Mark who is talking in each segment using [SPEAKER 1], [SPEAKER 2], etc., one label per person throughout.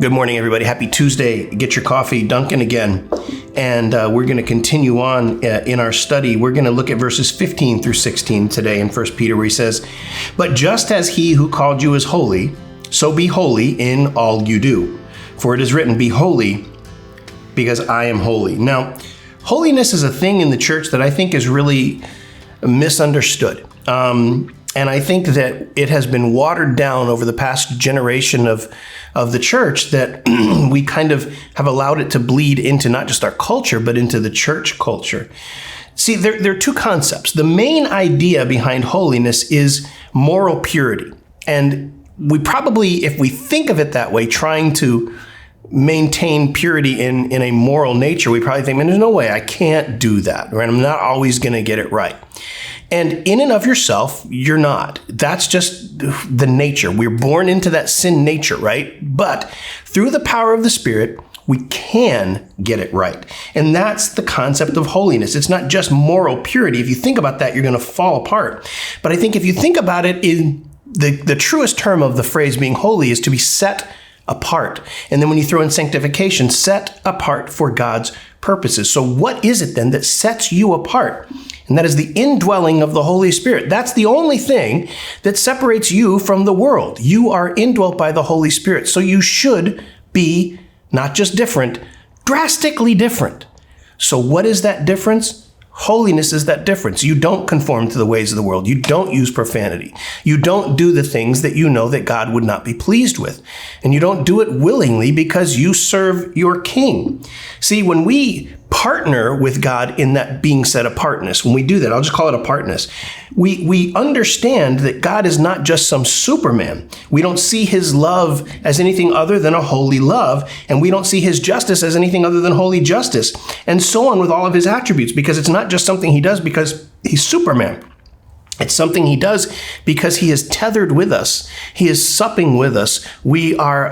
[SPEAKER 1] Good morning, everybody. Happy Tuesday. Get your coffee Dunkin' again. And we're going to continue on in our study. We're going to look at verses 15 through 16 today in 1 Peter, where he says, "But just as he who called you is holy, so be holy in all you do. For it is written, be holy because I am holy." Now, holiness is a thing in the church that I think is really misunderstood. And I think that it has been watered down over the past generation of the church, that we kind of have allowed it to bleed into not just our culture, but into the church culture. See, there are two concepts. The main idea behind holiness is moral purity. And we probably, if we think of it that way, trying to maintain purity in a moral nature, we probably think, man, there's no way I can't do that, right? I'm not always going to get it right. And in and of yourself, you're not. That's just the nature. We're born into that sin nature, right? But through the power of the Spirit, we can get it right. And that's the concept of holiness. It's not just moral purity. If you think about that, you're going to fall apart. But I think if you think about it, in the truest term of the phrase being holy is to be set apart. And then when you throw in sanctification, set apart for God's purposes. So what is it then that sets you apart? And that is the indwelling of the Holy Spirit. That's the only thing that separates you from the world. You are indwelt by the Holy Spirit. So you should be not just different, drastically different. So what is that difference? Holiness is that difference. You don't conform to the ways of the world. You don't use profanity. You don't do the things that you know that God would not be pleased with. And you don't do it willingly because you serve your King. See, when we partner with God in that being set apartness, when we do that, I'll just call it apartness, we understand that God is not just some Superman. We don't see his love as anything other than a holy love, and we don't see his justice as anything other than holy justice, and so on with all of his attributes, because it's not just something he does because he's Superman. It's something he does because he is tethered with us. He is supping with us. We are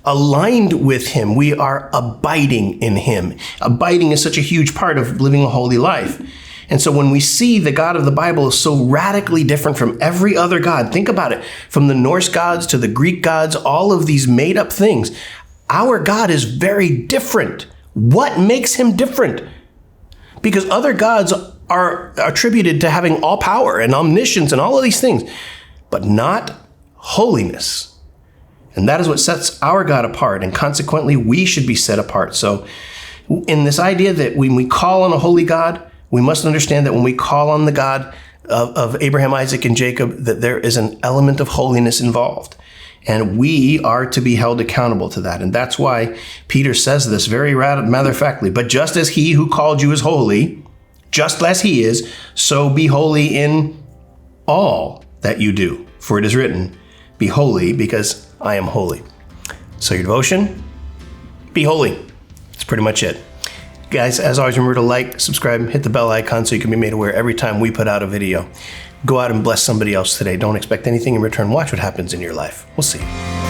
[SPEAKER 1] aligned with him. We are abiding in him. Abiding is such a huge part of living a holy life. And so when we see the God of the Bible is so radically different from every other God, think about it, from the Norse gods to the Greek gods, all of these made up things, our God is very different. What makes him different? Because other gods are attributed to having all power and omniscience and all of these things, but not holiness. And that is what sets our God apart, and consequently, we should be set apart. So in this idea that when we call on a holy God, we must understand that when we call on the God of Abraham, Isaac, and Jacob, that there is an element of holiness involved. And we are to be held accountable to that. And that's why Peter says this very matter-of-factly. But just as he who called you is holy, just as he is, so be holy in all that you do. For it is written, be holy because I am holy. So your devotion, be holy. That's pretty much it. Guys, as always, remember to like, subscribe, hit the bell icon so you can be made aware every time we put out a video. Go out and bless somebody else today. Don't expect anything in return. Watch what happens in your life. We'll see you.